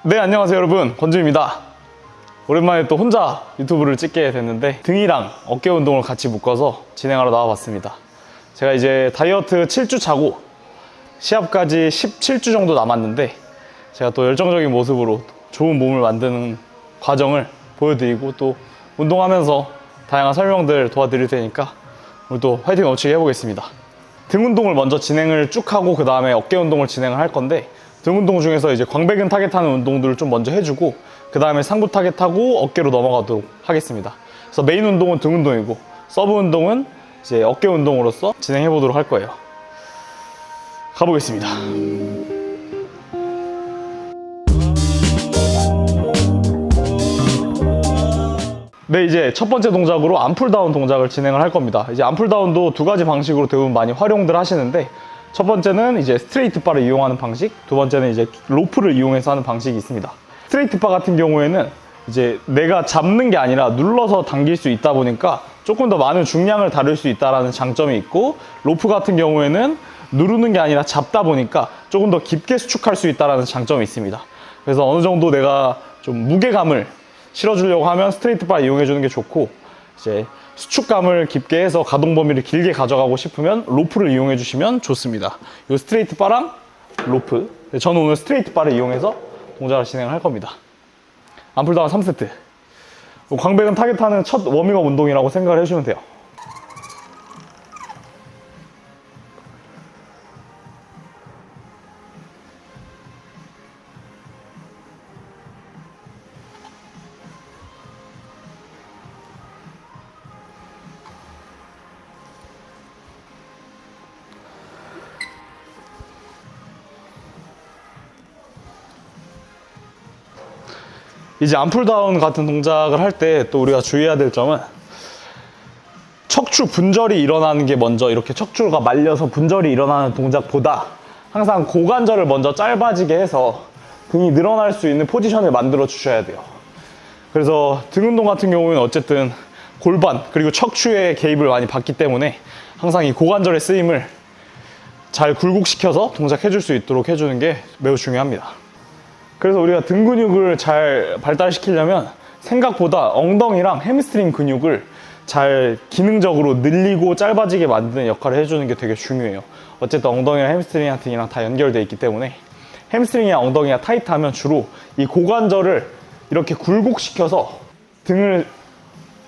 네, 안녕하세요 여러분, 권주입니다. 오랜만에 또 혼자 유튜브를 찍게 됐는데 등이랑 어깨 운동을 같이 묶어서 진행하러 나와봤습니다. 제가 이제 다이어트 7주 차고 시합까지 17주 정도 남았는데 제가 또 열정적인 모습으로 좋은 몸을 만드는 과정을 보여드리고 또 운동하면서 다양한 설명들 도와드릴 테니까 오늘 또 화이팅 넘치게 해보겠습니다. 등 운동을 먼저 진행을 쭉 하고 그 다음에 어깨 운동을 진행을 할 건데, 등 운동 중에서 이제 광배근 타겟하는 운동들을 좀 먼저 해주고 그 다음에 상부 타겟하고 어깨로 넘어가도록 하겠습니다. 그래서 메인 운동은 등 운동이고 서브 운동은 이제 어깨 운동으로서 진행해 보도록 할 거예요. 가보겠습니다. 네, 이제 첫 번째 동작으로 암풀다운 동작을 진행을 할 겁니다. 이제 암풀다운도 두 가지 방식으로 대부분 많이 활용들 하시는데, 첫 번째는 이제 스트레이트 바를 이용하는 방식, 두 번째는 이제 로프를 이용해서 하는 방식이 있습니다. 스트레이트 바 같은 경우에는 이제 내가 잡는 게 아니라 눌러서 당길 수 있다 보니까 조금 더 많은 중량을 다룰 수 있다는 장점이 있고, 로프 같은 경우에는 누르는 게 아니라 잡다 보니까 조금 더 깊게 수축할 수 있다는 장점이 있습니다. 그래서 어느 정도 내가 좀 무게감을 실어주려고 하면 스트레이트 바 이용해 주는 게 좋고, 이제 수축감을 깊게 해서 가동 범위를 길게 가져가고 싶으면 로프를 이용해 주시면 좋습니다. 이 스트레이트 바랑 로프, 저는 오늘 스트레이트 바를 이용해서 동작을 진행을 할 겁니다. 암풀다운 3세트. 광배근 타겟하는 첫 워밍업 운동이라고 생각을 해주시면 돼요. 이제 암풀다운 같은 동작을 할 때 또 우리가 주의해야 될 점은, 척추 분절이 일어나는 게 먼저, 이렇게 척추가 말려서 분절이 일어나는 동작보다 항상 고관절을 먼저 짧아지게 해서 등이 늘어날 수 있는 포지션을 만들어 주셔야 돼요. 그래서 등 운동 같은 경우는 어쨌든 골반 그리고 척추의 개입을 많이 받기 때문에 항상 이 고관절의 쓰임을 잘 굴곡시켜서 동작해 줄 수 있도록 해주는 게 매우 중요합니다. 그래서 우리가 등 근육을 잘 발달시키려면 생각보다 엉덩이랑 햄스트링 근육을 잘 기능적으로 늘리고 짧아지게 만드는 역할을 해주는 게 되게 중요해요. 어쨌든 엉덩이랑 햄스트링이랑 등이랑 다 연결되어 있기 때문에 햄스트링이랑 엉덩이가 타이트하면 주로 이 고관절을 이렇게 굴곡시켜서 등을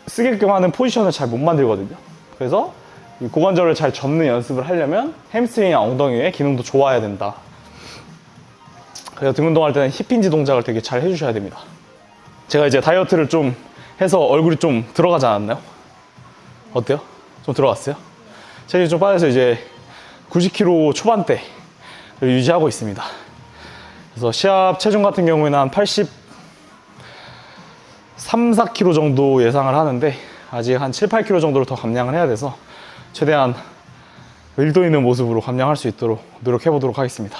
쓰게끔 하는 포지션을 잘 못 만들거든요. 그래서 이 고관절을 잘 접는 연습을 하려면 햄스트링이랑 엉덩이의 기능도 좋아야 된다. 그래서 등 운동할 때는 힙힌지 동작을 되게 잘 해주셔야 됩니다. 제가 이제 다이어트를 좀 해서 얼굴이 좀 들어가지 않았나요? 어때요? 좀 들어갔어요? 체중이 좀 빠져서 이제 90kg 초반대를 유지하고 있습니다. 그래서 시합 체중 같은 경우에는 한 83, 4kg 정도 예상을 하는데, 아직 한 7, 8kg 정도를 더 감량을 해야 돼서 최대한 일도 있는 모습으로 감량할 수 있도록 노력해 보도록 하겠습니다.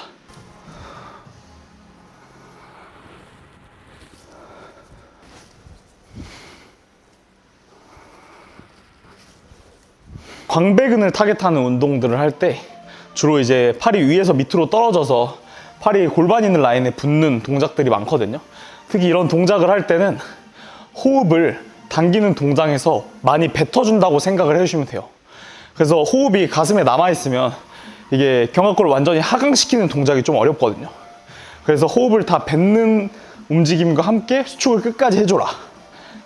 광배근을 타겟하는 운동들을 할 때 주로 이제 팔이 위에서 밑으로 떨어져서 팔이 골반 있는 라인에 붙는 동작들이 많거든요. 특히 이런 동작을 할 때는 호흡을 당기는 동작에서 많이 뱉어준다고 생각을 해주시면 돼요. 그래서 호흡이 가슴에 남아있으면 이게 견갑골을 완전히 하강시키는 동작이 좀 어렵거든요. 그래서 호흡을 다 뱉는 움직임과 함께 수축을 끝까지 해줘라.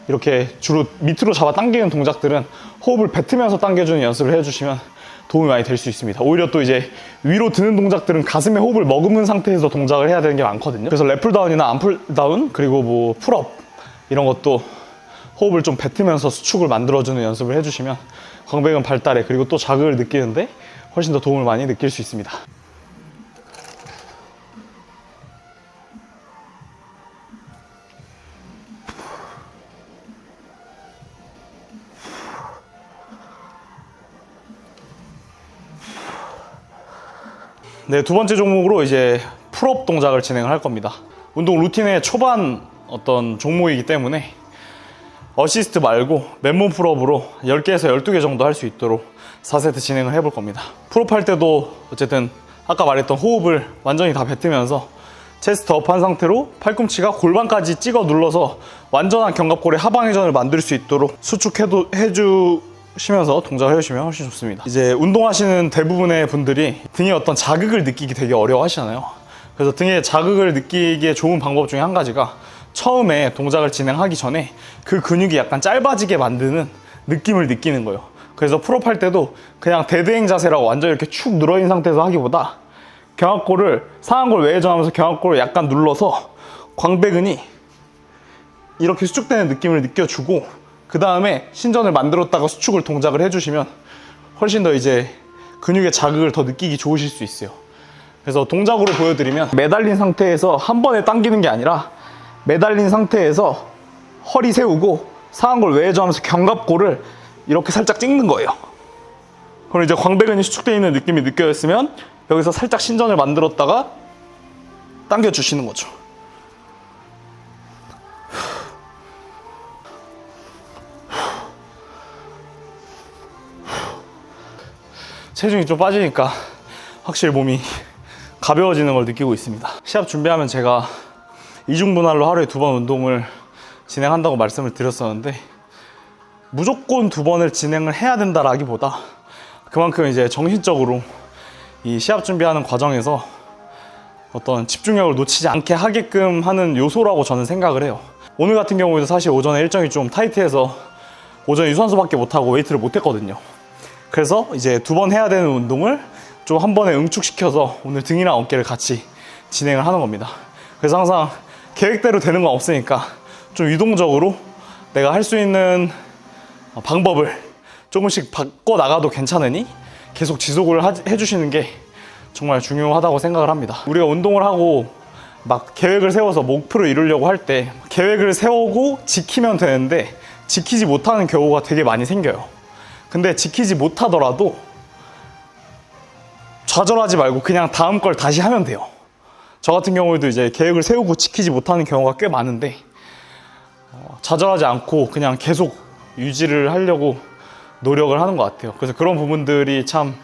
이렇게 주로 밑으로 잡아 당기는 동작들은 호흡을 뱉으면서 당겨주는 연습을 해주시면 도움이 많이 될 수 있습니다. 오히려 또 이제 위로 드는 동작들은 가슴에 호흡을 머금은 상태에서 동작을 해야 되는 게 많거든요. 그래서 랫풀다운이나 암풀다운, 그리고 뭐 풀업 이런 것도 호흡을 좀 뱉으면서 수축을 만들어주는 연습을 해주시면 광배근 발달에, 그리고 또 자극을 느끼는데 훨씬 더 도움을 많이 느낄 수 있습니다. 네, 두 번째 종목으로 이제 풀업 동작을 진행을 할 겁니다. 운동 루틴의 초반 어떤 종목이기 때문에 어시스트 말고 맨몸 풀업으로 10개에서 12개 정도 할 수 있도록 4세트 진행을 해볼 겁니다. 풀업 할 때도 어쨌든 아까 말했던 호흡을 완전히 다 뱉으면서 체스트 업한 상태로 팔꿈치가 골반까지 찍어 눌러서 완전한 견갑골의 하방회전을 만들 수 있도록 수축해주시면서 동작을 해주시면 훨씬 좋습니다. 이제 운동하시는 대부분의 분들이 등에 어떤 자극을 느끼기 되게 어려워 하시잖아요. 그래서 등에 자극을 느끼기에 좋은 방법 중에 한 가지가 처음에 동작을 진행하기 전에 그 근육이 약간 짧아지게 만드는 느낌을 느끼는 거예요. 그래서 풀업 할 때도 그냥 데드행 자세라고 완전 이렇게 축 늘어있는 상태에서 하기보다 견갑골을 상완골 외회전하면서 견갑골을 약간 눌러서 광배근이 이렇게 수축되는 느낌을 느껴주고 그 다음에 신전을 만들었다가 수축을 동작을 해주시면 훨씬 더 이제 근육의 자극을 더 느끼기 좋으실 수 있어요. 그래서 동작으로 보여드리면 매달린 상태에서 한 번에 당기는 게 아니라 매달린 상태에서 허리 세우고 상완골 외회전하면서 견갑골을 이렇게 살짝 찍는 거예요. 그럼 이제 광배근이 수축되어 있는 느낌이 느껴졌으면 여기서 살짝 신전을 만들었다가 당겨주시는 거죠. 체중이 좀 빠지니까 확실히 몸이 가벼워지는 걸 느끼고 있습니다. 시합 준비하면 제가 이중분할로 하루에 2번 운동을 진행한다고 말씀을 드렸었는데 무조건 2번을 진행을 해야 된다라기보다 그만큼 이제 정신적으로 이 시합 준비하는 과정에서 어떤 집중력을 놓치지 않게 하게끔 하는 요소라고 저는 생각을 해요. 오늘 같은 경우에도 사실 오전에 일정이 좀 타이트해서 오전에 유산소밖에 못하고 웨이트를 못했거든요. 그래서 이제 2번 해야 되는 운동을 좀 한 번에 응축시켜서 오늘 등이랑 어깨를 같이 진행을 하는 겁니다. 그래서 항상 계획대로 되는 건 없으니까 좀 유동적으로 내가 할 수 있는 방법을 조금씩 바꿔 나가도 괜찮으니 계속 지속을 해주시는 게 정말 중요하다고 생각을 합니다. 우리가 운동을 하고 막 계획을 세워서 목표를 이루려고 할 때 계획을 세우고 지키면 되는데 지키지 못하는 경우가 되게 많이 생겨요. 근데 지키지 못하더라도 좌절하지 말고 그냥 다음 걸 다시 하면 돼요. 저 같은 경우에도 이제 계획을 세우고 지키지 못하는 경우가 꽤 많은데 좌절하지 않고 그냥 계속 유지를 하려고 노력을 하는 것 같아요. 그래서 그런 부분들이 참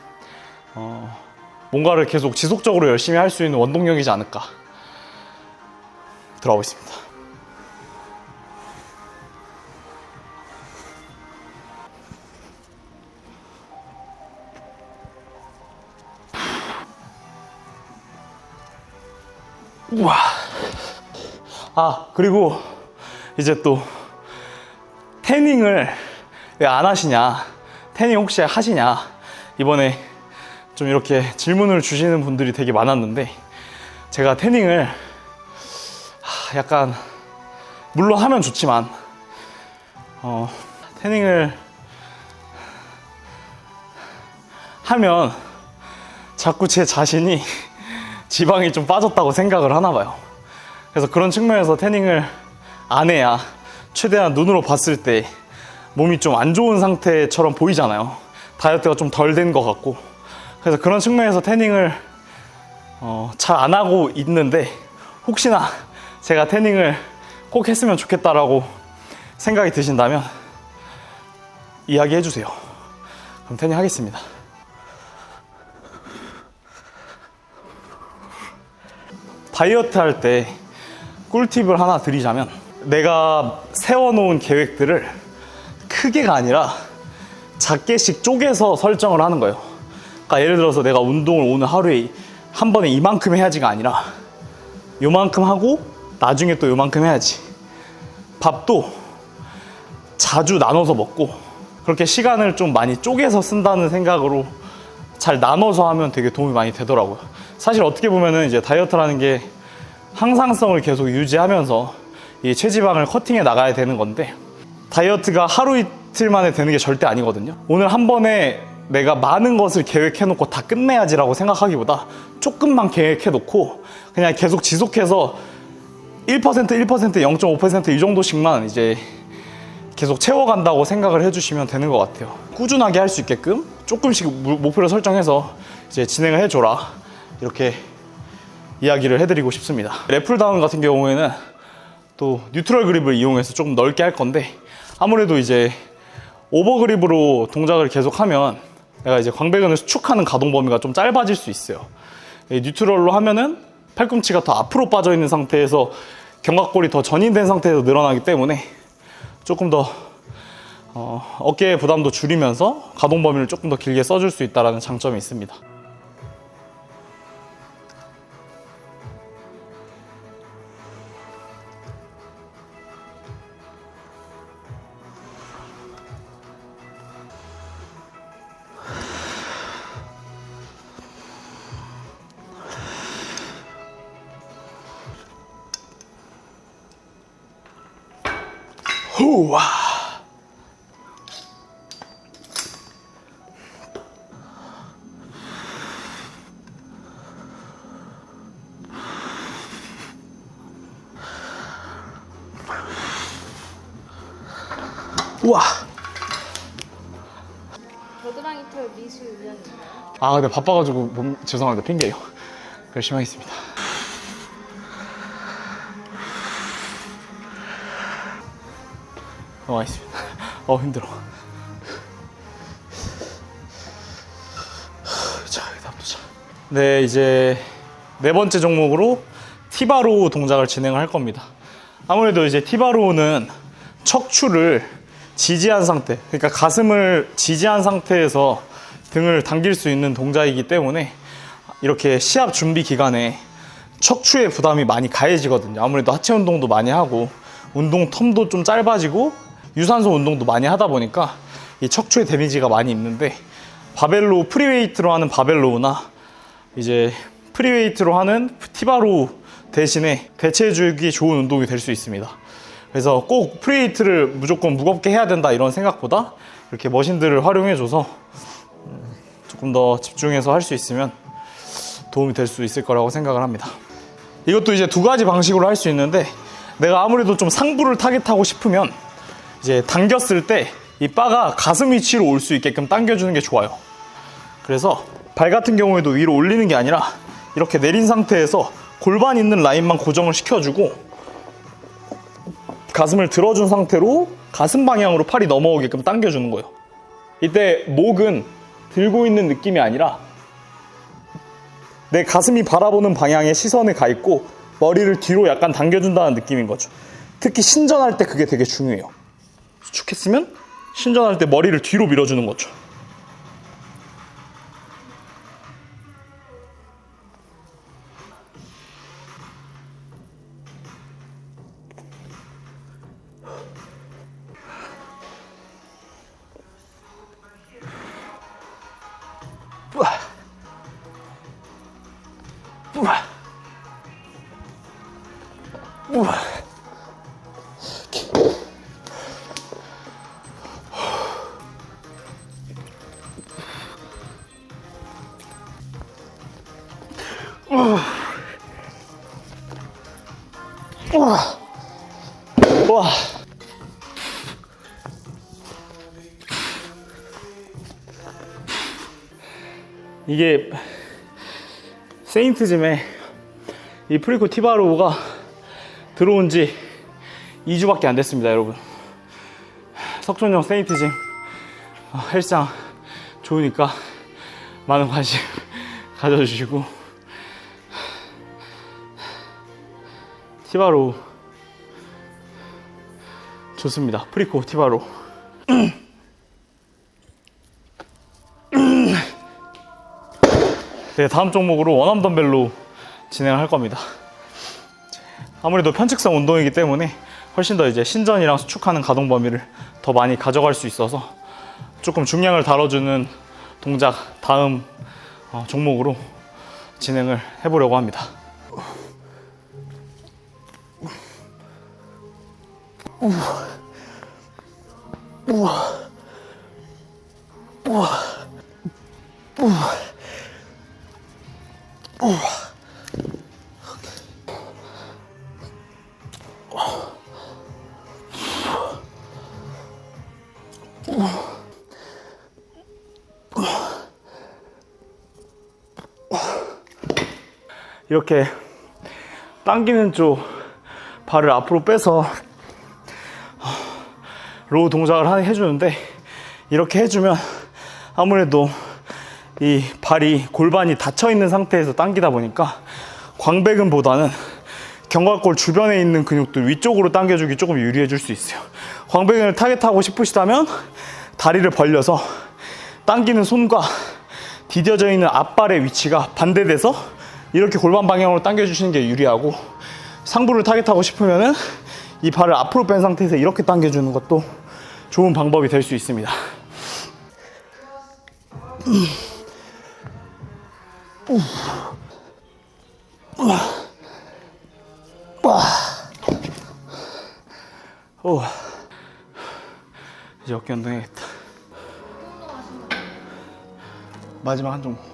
뭔가를 계속 지속적으로 열심히 할 수 있는 원동력이지 않을까 들어가고 있습니다. 우와. 그리고 이제 또 태닝을 왜 안 하시냐, 태닝 혹시 하시냐, 이번에 좀 이렇게 질문을 주시는 분들이 되게 많았는데 제가 태닝을 약간 물론 하면 좋지만 태닝을 하면 자꾸 제 자신이 지방이 좀 빠졌다고 생각을 하나 봐요. 그래서 그런 측면에서 태닝을 안 해야 최대한 눈으로 봤을 때 몸이 좀 안 좋은 상태처럼 보이잖아요. 다이어트가 좀 덜 된 것 같고. 그래서 그런 측면에서 태닝을 잘 안 하고 있는데 혹시나 제가 태닝을 꼭 했으면 좋겠다라고 생각이 드신다면 이야기해 주세요. 그럼 태닝 하겠습니다. 다이어트 할 때 꿀팁을 하나 드리자면 내가 세워놓은 계획들을 크게가 아니라 작게씩 쪼개서 설정을 하는 거예요. 그러니까 예를 들어서 내가 운동을 오늘 하루에 한 번에 이만큼 해야지가 아니라 요만큼 하고 나중에 또 요만큼 해야지. 밥도 자주 나눠서 먹고 그렇게 시간을 좀 많이 쪼개서 쓴다는 생각으로 잘 나눠서 하면 되게 도움이 많이 되더라고요. 사실 어떻게 보면은 이제 다이어트라는 게 항상성을 계속 유지하면서 이 체지방을 커팅해 나가야 되는 건데 다이어트가 하루 이틀 만에 되는 게 절대 아니거든요. 오늘 한 번에 내가 많은 것을 계획해 놓고 다 끝내야지라고 생각하기보다 조금만 계획해 놓고 그냥 계속 지속해서 1%, 0.5% 이 정도씩만 이제 계속 채워간다고 생각을 해주시면 되는 것 같아요. 꾸준하게 할 수 있게끔 조금씩 목표를 설정해서 이제 진행을 해줘라, 이렇게 이야기를 해드리고 싶습니다. 랩풀다운 같은 경우에는 또 뉴트럴 그립을 이용해서 조금 넓게 할 건데 아무래도 이제 오버그립으로 동작을 계속하면 내가 이제 광배근을 수축하는 가동 범위가 좀 짧아질 수 있어요. 뉴트럴로 하면은 팔꿈치가 더 앞으로 빠져 있는 상태에서 견갑골이 더 전인된 상태에서 늘어나기 때문에 조금 더 어깨의 부담도 줄이면서 가동 범위를 조금 더 길게 써줄 수 있다는 장점이 있습니다. 후와. 우와. 겨드랑이 털 미술 훈련인가요? 아, 근데 바빠가지고 죄송합니다. 핑계예요. 열심히 하겠습니다. 넘어가겠습니다. 힘들어. 자, 다음 도전. 네, 이제 네 번째 종목으로 티바로우 동작을 진행할 겁니다. 아무래도 이제 티바로우는 척추를 지지한 상태, 그러니까 가슴을 지지한 상태에서 등을 당길 수 있는 동작이기 때문에 이렇게 시합 준비 기간에 척추의 부담이 많이 가해지거든요. 아무래도 하체 운동도 많이 하고 운동 텀도 좀 짧아지고 유산소 운동도 많이 하다 보니까 이 척추에 데미지가 많이 있는데, 바벨로 프리웨이트로 하는 바벨로우나 이제 프리웨이트로 하는 티바로우 대신에 대체해주기 좋은 운동이 될 수 있습니다. 그래서 꼭 프리웨이트를 무조건 무겁게 해야 된다 이런 생각보다 이렇게 머신들을 활용해줘서 조금 더 집중해서 할 수 있으면 도움이 될 수 있을 거라고 생각을 합니다. 이것도 이제 두 가지 방식으로 할 수 있는데, 내가 아무래도 좀 상부를 타겟하고 싶으면 이제 당겼을 때 이 바가 가슴 위치로 올 수 있게끔 당겨주는 게 좋아요. 그래서 발 같은 경우에도 위로 올리는 게 아니라 이렇게 내린 상태에서 골반 있는 라인만 고정을 시켜주고 가슴을 들어준 상태로 가슴 방향으로 팔이 넘어오게끔 당겨주는 거예요. 이때 목은 들고 있는 느낌이 아니라 내 가슴이 바라보는 방향에 시선이 가 있고 머리를 뒤로 약간 당겨준다는 느낌인 거죠. 특히 신전할 때 그게 되게 중요해요. 수축했으면 신전할 때 머리를 뒤로 밀어주는 거죠. 와. 이게 세인트짐에 이 프리코 티바로우가 들어온 지 2주밖에 안 됐습니다, 여러분. 석촌역 세인트짐 헬스장 좋으니까 많은 관심 가져주시고, 티바로우 좋습니다. 프리코 티바로우. 네, 다음 종목으로 원암 덤벨로 진행을 할 겁니다. 아무래도 편측성 운동이기 때문에 훨씬 더 이제 신전이랑 수축하는 가동 범위를 더 많이 가져갈 수 있어서 조금 중량을 다뤄주는 동작 다음 종목으로 진행을 해보려고 합니다. 이렇게 당기는 쪽 발을 앞으로 빼서 로우 동작을 해주는데, 이렇게 해주면 아무래도 이 발이 골반이 닫혀 있는 상태에서 당기다 보니까 광배근보다는 견갑골 주변에 있는 근육들 위쪽으로 당겨주기 조금 유리해질 수 있어요. 광배근을 타겟하고 싶으시다면 다리를 벌려서 당기는 손과 디뎌져 있는 앞발의 위치가 반대돼서 이렇게 골반 방향으로 당겨주시는 게 유리하고, 상부를 타겟하고 싶으면은 이 발을 앞으로 뺀 상태에서 이렇게 당겨주는 것도 좋은 방법이 될 수 있습니다. 이제 어깨 운동해야겠다. 마지막 한 종목.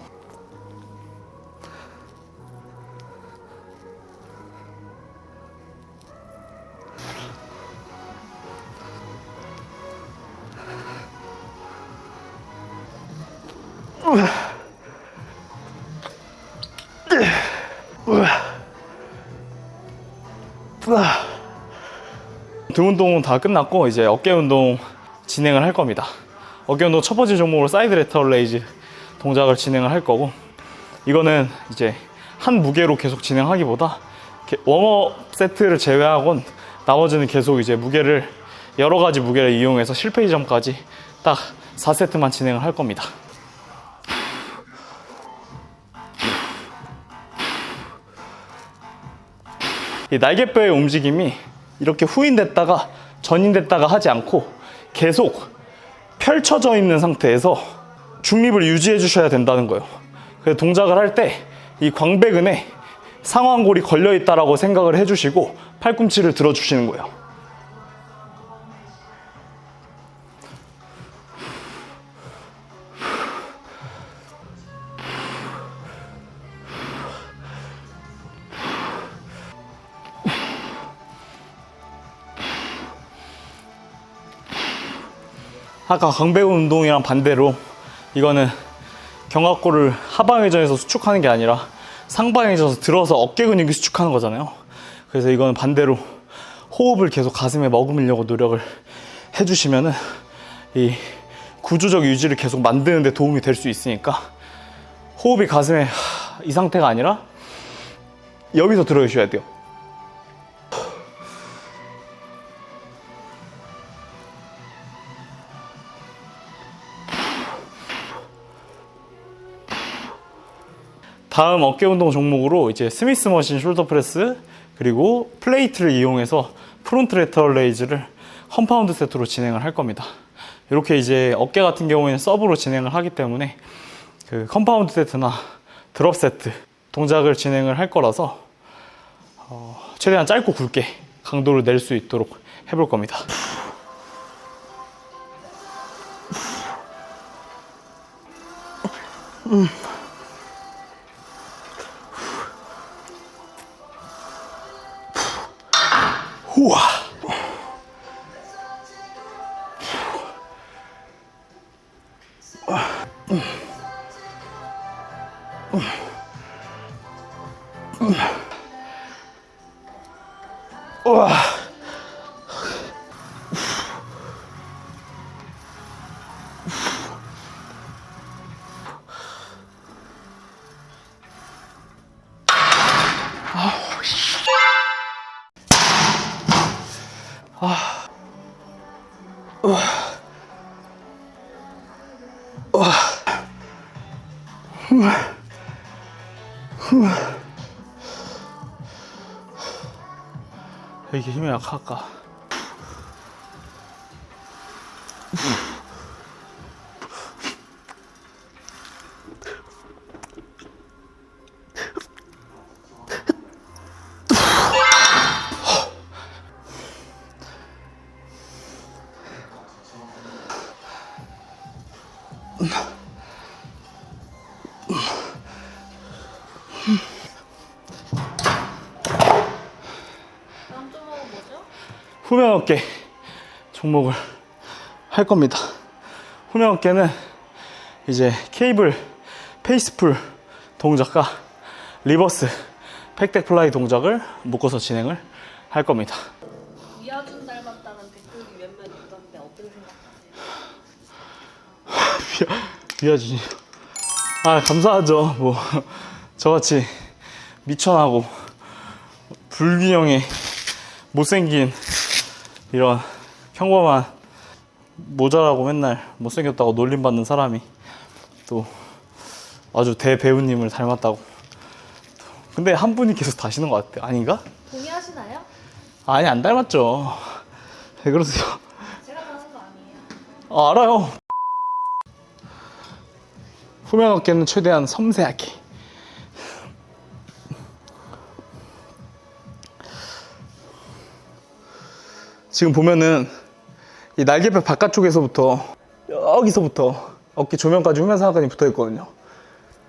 등 운동은 다 끝났고 이제 어깨 운동 진행을 할 겁니다. 어깨 운동 첫 번째 종목으로 사이드 레터럴 레이즈 동작을 진행을 할 거고, 이거는 이제 한 무게로 계속 진행하기보다 웜업 세트를 제외하곤 나머지는 계속 이제 무게를 여러 가지 무게를 이용해서 실패 지점까지 딱 4세트만 진행을 할 겁니다. 이 날개뼈의 움직임이 이렇게 후인됐다가 전인됐다가 하지 않고 계속 펼쳐져 있는 상태에서 중립을 유지해 주셔야 된다는 거예요. 그래서 동작을 할 때 이 광배근에 상완골이 걸려 있다라고 생각을 해주시고 팔꿈치를 들어주시는 거예요. 아까 광배근 운동이랑 반대로 이거는 견갑골을 하방회전에서 수축하는 게 아니라 상방회전에서 들어서 어깨 근육이 수축하는 거잖아요. 그래서 이거는 반대로 호흡을 계속 가슴에 머금으려고 노력을 해주시면은 이 구조적 유지를 계속 만드는 데 도움이 될 수 있으니까, 호흡이 가슴에 이 상태가 아니라 여기서 들어주셔야 돼요. 다음 어깨 운동 종목으로 이제 스미스 머신 숄더 프레스 그리고 플레이트를 이용해서 프론트 레터럴 레이즈를 컴파운드 세트로 진행을 할 겁니다. 이렇게 이제 어깨 같은 경우에는 서브로 진행을 하기 때문에 그 컴파운드 세트나 드롭 세트 동작을 진행을 할 거라서 최대한 짧고 굵게 강도를 낼 수 있도록 해볼 겁니다. 우와. 우와. 왜 이렇게 힘이 약할까? 다음 종목은 뭐죠? 후면 어깨 종목을 할 겁니다. 후면 어깨는 이제 케이블 페이스풀 동작과 리버스 팩덱 플라이 동작을 묶어서 진행을 할 겁니다. 이하준 닮았다는 댓글이 몇몇 있던데 어떻게 생각하세요? 미아준이. 아, 감사하죠. 뭐 저같이 미천하고 불균형의 못생긴 이런 평범한 모자라고 맨날 못생겼다고 놀림받는 사람이 또 아주 대배우님을 닮았다고. 근데 한 분이 계속 다시는 것 같아요. 아닌가? 동의하시나요? 아니, 안 닮았죠. 왜 그러세요? 제가 하는 거 아니에요. 아, 알아요. 후면 어깨는 최대한 섬세하게. 지금 보면은 이 날개뼈 바깥쪽에서부터 여기서부터 어깨 조면까지 후면 상하근이 붙어 있거든요.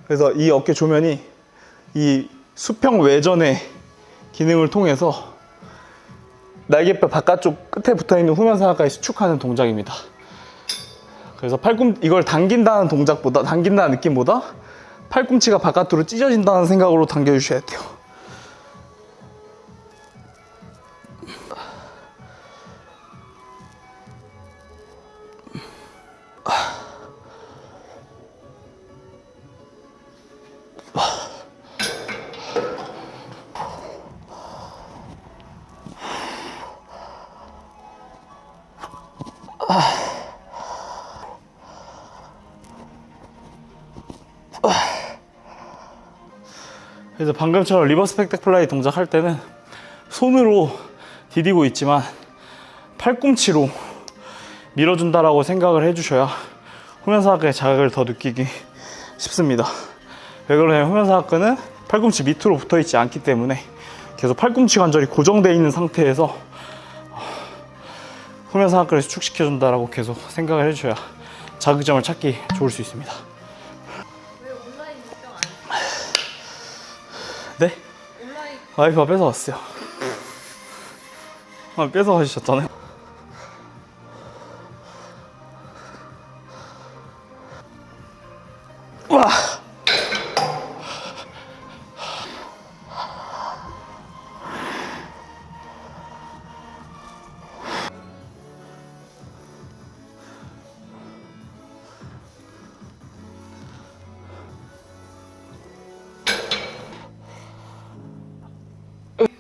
그래서 이 어깨 조면이 이 수평 외전의 기능을 통해서 날개뼈 바깥쪽 끝에 붙어 있는 후면 상하근을 수축하는 동작입니다. 그래서 이걸 당긴다는 동작보다, 당긴다는 느낌보다 팔꿈치가 바깥으로 찢어진다는 생각으로 당겨주셔야 돼요. 그래서 방금처럼 리버스 백덱 플라이 동작 할 때는 손으로 디디고 있지만 팔꿈치로 밀어준다라고 생각을 해주셔야 후면사각근의 자극을 더 느끼기 쉽습니다. 왜 그러냐면 후면사각근은 팔꿈치 밑으로 붙어있지 않기 때문에 계속 팔꿈치 관절이 고정되어 있는 상태에서 후면사각근을 수축시켜준다라고 계속 생각을 해주셔야 자극점을 찾기 좋을 수 있습니다. 왜 온라인 입병 안 네? 온라인 와이프가 뺏어왔어요. 뺏어가셨잖아요. 와!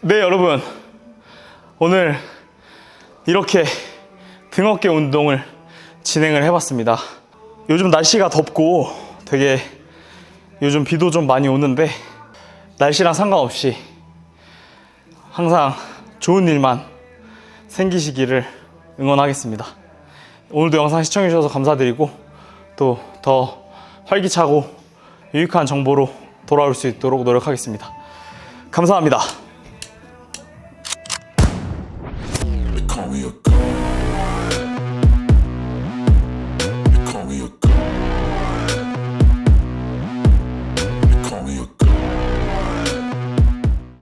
네, 여러분. 오늘 이렇게 등어깨 운동을 진행을 해봤습니다. 요즘 날씨가 덥고 되게 요즘 비도 좀 많이 오는데 날씨랑 상관없이 항상 좋은 일만 생기시기를 응원하겠습니다. 오늘도 영상 시청해주셔서 감사드리고 또 더 활기차고 유익한 정보로 돌아올 수 있도록 노력하겠습니다. 감사합니다. Call me a god. Call me a god.